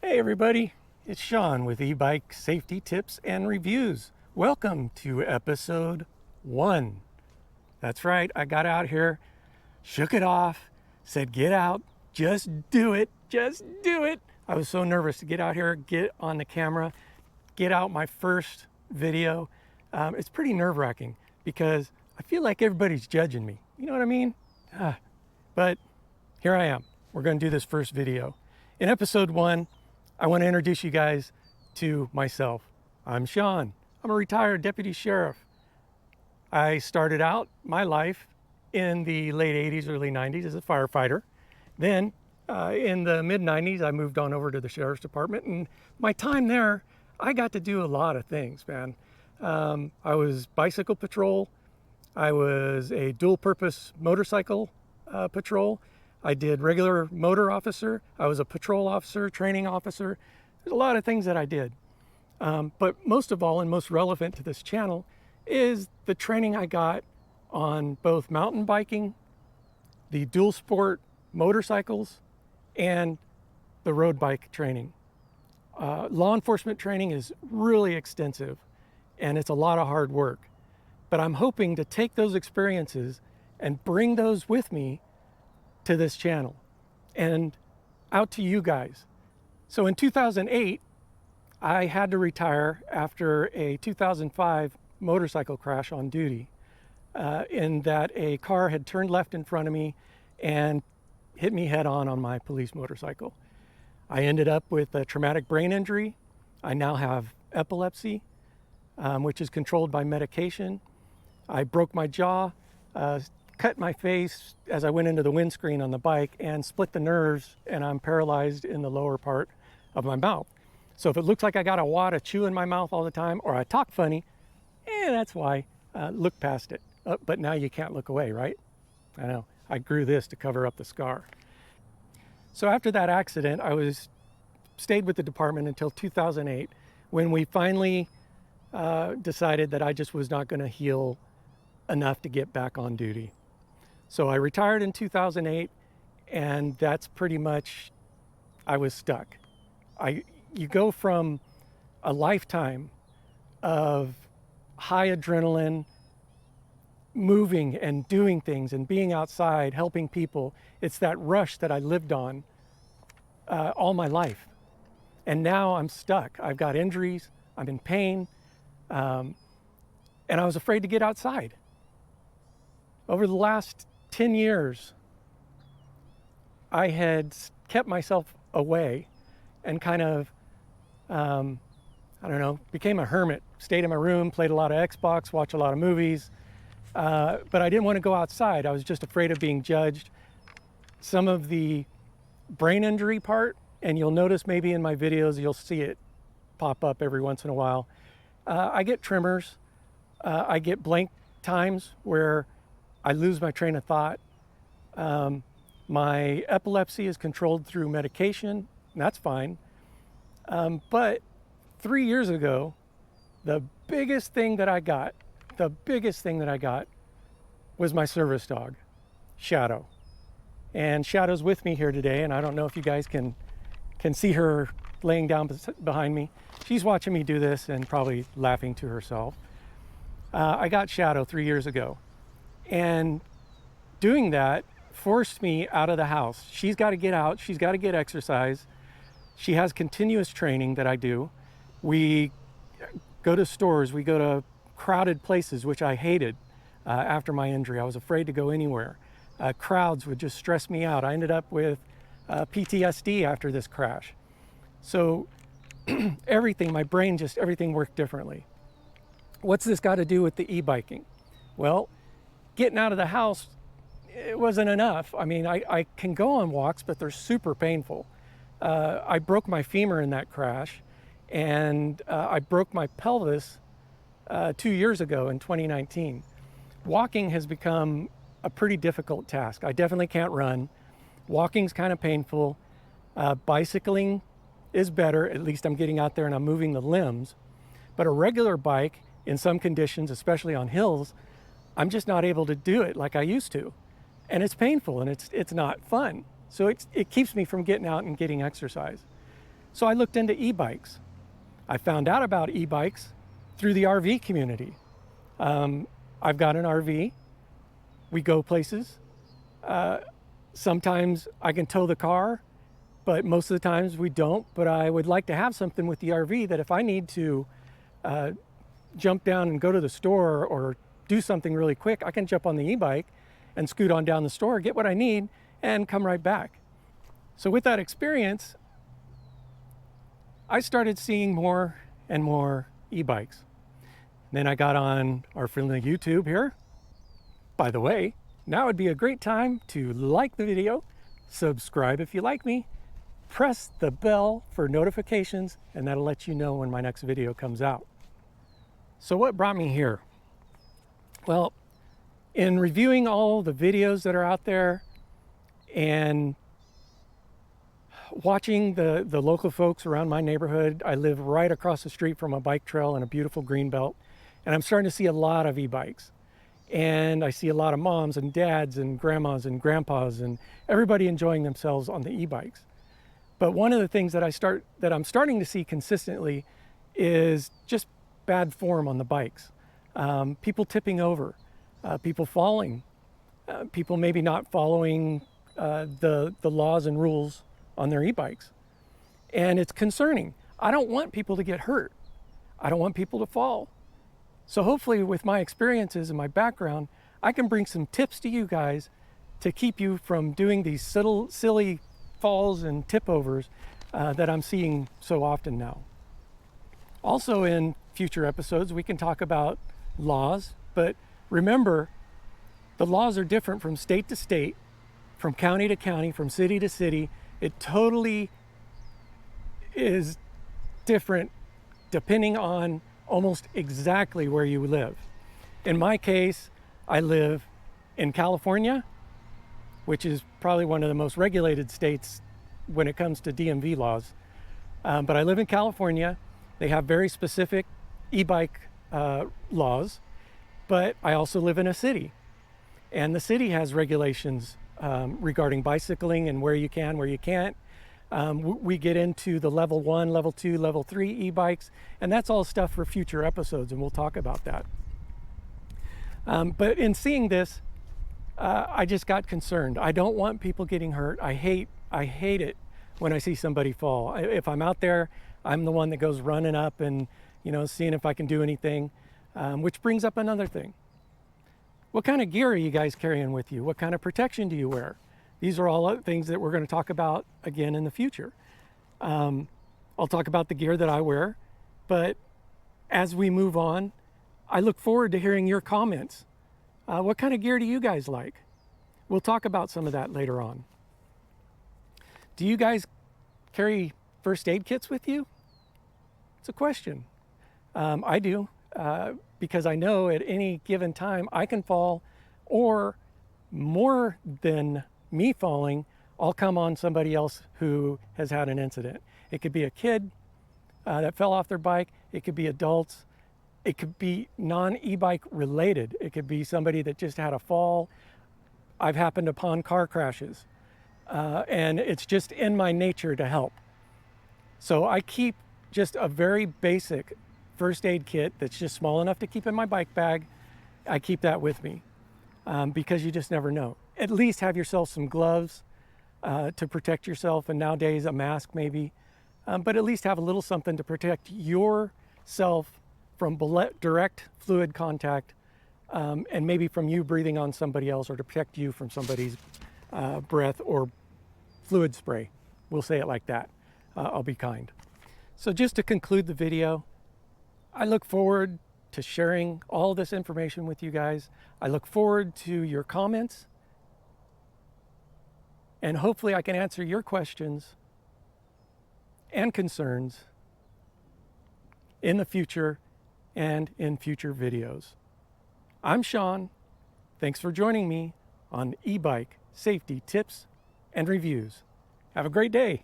Hey everybody, it's Shawn with eBike safety tips and reviews. Welcome to episode 1. That's right, I got out here, shook it off, said get out, just do it, just do it. I was so nervous to get out here, get on the camera, get out my first video. It's pretty nerve-wracking because I feel like everybody's judging me. You know what I mean? But here I am. We're going to do this first video. In episode 1, I want to introduce you guys to myself. I'm Shawn. I'm a retired deputy sheriff. I started out my life in the late 80s, early 90s as a firefighter. Then in the mid 90s, I moved on over to the sheriff's department. And my time there, I got to do a lot of things, man. I was bicycle patrol. I was a dual purpose motorcycle patrol. I did regular motor officer. I was a patrol officer, training officer. There's a lot of things that I did. But most of all, and most relevant to this channel, is the training I got on both mountain biking, the dual sport motorcycles, and the road bike training. Law enforcement training is really extensive, and it's a lot of hard work. But I'm hoping to take those experiences and bring those with me to this channel and out to you guys. So in 2008, I had to retire after a 2005 motorcycle crash on duty, in that a car had turned left in front of me and hit me head on my police motorcycle. I ended up with a traumatic brain injury. I now have epilepsy, which is controlled by medication. I broke my jaw, cut my face as I went into the windscreen on the bike, and split the nerves, and I'm paralyzed in the lower part of my mouth. So if it looks like I got a wad of chew in my mouth all the time, or I talk funny, that's why. Look past it. But now you can't look away, right? I know. I grew this to cover up the scar. So after that accident, I stayed with the department until 2008, when we finally decided that I just was not going to heal enough to get back on duty. So I retired in 2008, and that's pretty much, I was stuck. You go from a lifetime of high adrenaline, moving and doing things and being outside, helping people. It's that rush that I lived on all my life. And now I'm stuck. I've got injuries, I'm in pain, and I was afraid to get outside. Over the last 10 years, I had kept myself away and kind of, I don't know, became a hermit. Stayed in my room, played a lot of Xbox, watched a lot of movies, but I didn't want to go outside. I was just afraid of being judged. Some of the brain injury part, and you'll notice maybe in my videos, you'll see it pop up every once in a while. I get tremors. I get blank times where I lose my train of thought. My epilepsy is controlled through medication, and that's fine. But 3 years ago, the biggest thing that I got was my service dog, Shadow. And Shadow's with me here today, and I don't know if you guys can see her laying down behind me. She's watching me do this and probably laughing to herself. I got Shadow 3 years ago. And doing that forced me out of the house. She's got to get out. She's got to get exercise. She has continuous training that I do. We go to stores. We go to crowded places, which I hated after my injury. I was afraid to go anywhere. Crowds would just stress me out. I ended up with PTSD after this crash. So everything, my brain, just everything worked differently. What's this got to do with the e-biking? Well, getting out of the house, it wasn't enough. I mean, I can go on walks, but they're super painful. I broke my femur in that crash, and I broke my pelvis 2 years ago in 2019. Walking has become a pretty difficult task. I definitely can't run. Walking's kind of painful. Bicycling is better. At least I'm getting out there and I'm moving the limbs. But a regular bike, in some conditions, especially on hills, I'm just not able to do it like I used to. And it's painful and it's not fun. So it keeps me from getting out and getting exercise. So I looked into e-bikes. I found out about e-bikes through the RV community. I've got an RV. We go places. Sometimes I can tow the car, but most of the times we don't. But I would like to have something with the RV that if I need to jump down and go to the store or do something really quick, I can jump on the e-bike and scoot on down the store, get what I need, and come right back. So with that experience, I started seeing more and more e-bikes. Then I got on our friendly YouTube here. By the way, now would be a great time to like the video, subscribe if you like me, press the bell for notifications, and that'll let you know when my next video comes out. So what brought me here? Well, in reviewing all the videos that are out there and watching the local folks around my neighborhood, I live right across the street from a bike trail and a beautiful green belt, and I'm starting to see a lot of e-bikes. And I see a lot of moms and dads and grandmas and grandpas and everybody enjoying themselves on the e-bikes. But one of the things that I'm starting to see consistently is just bad form on the bikes. People tipping over, people falling, people maybe not following the laws and rules on their e-bikes. And it's concerning. I don't want people to get hurt. I don't want people to fall. So hopefully with my experiences and my background, I can bring some tips to you guys to keep you from doing these silly falls and tip overs that I'm seeing so often now. Also in future episodes, we can talk about laws, but remember, the laws are different from state to state, from county to county, from city to city. It totally is different depending on almost exactly where you live. In my case, I live in California, which is probably one of the most regulated states when it comes to DMV laws. But I live in California. They have very specific e-bike laws, but I also live in a city. And the city has regulations regarding bicycling and where you can, where you can't. We get into the level 1, level 2, level 3 e-bikes, and that's all stuff for future episodes, and we'll talk about that. But in seeing this, I just got concerned. I don't want people getting hurt. I hate it when I see somebody fall. If I'm out there, I'm the one that goes running up and, seeing if I can do anything, which brings up another thing. What kind of gear are you guys carrying with you? What kind of protection do you wear? These are all things that we're going to talk about again in the future. I'll talk about the gear that I wear, but as we move on, I look forward to hearing your comments. What kind of gear do you guys like? We'll talk about some of that later on. Do you guys carry first aid kits with you? It's a question. I do, because I know at any given time I can fall, or more than me falling, I'll come on somebody else who has had an incident. It could be a kid that fell off their bike. It could be adults. It could be non-e-bike related. It could be somebody that just had a fall. I've happened upon car crashes, and it's just in my nature to help. So I keep just a very basic first aid kit that's just small enough to keep in my bike bag. I keep that with me because you just never know. At least have yourself some gloves to protect yourself, and nowadays a mask maybe, but at least have a little something to protect yourself from direct fluid contact, and maybe from you breathing on somebody else, or to protect you from somebody's breath or fluid spray. We'll say it like that. I'll be kind. So just to conclude the video, I look forward to sharing all this information with you guys. I look forward to your comments, and hopefully I can answer your questions and concerns in the future and in future videos. I'm Shawn. Thanks for joining me on e-bike safety tips and reviews. Have a great day.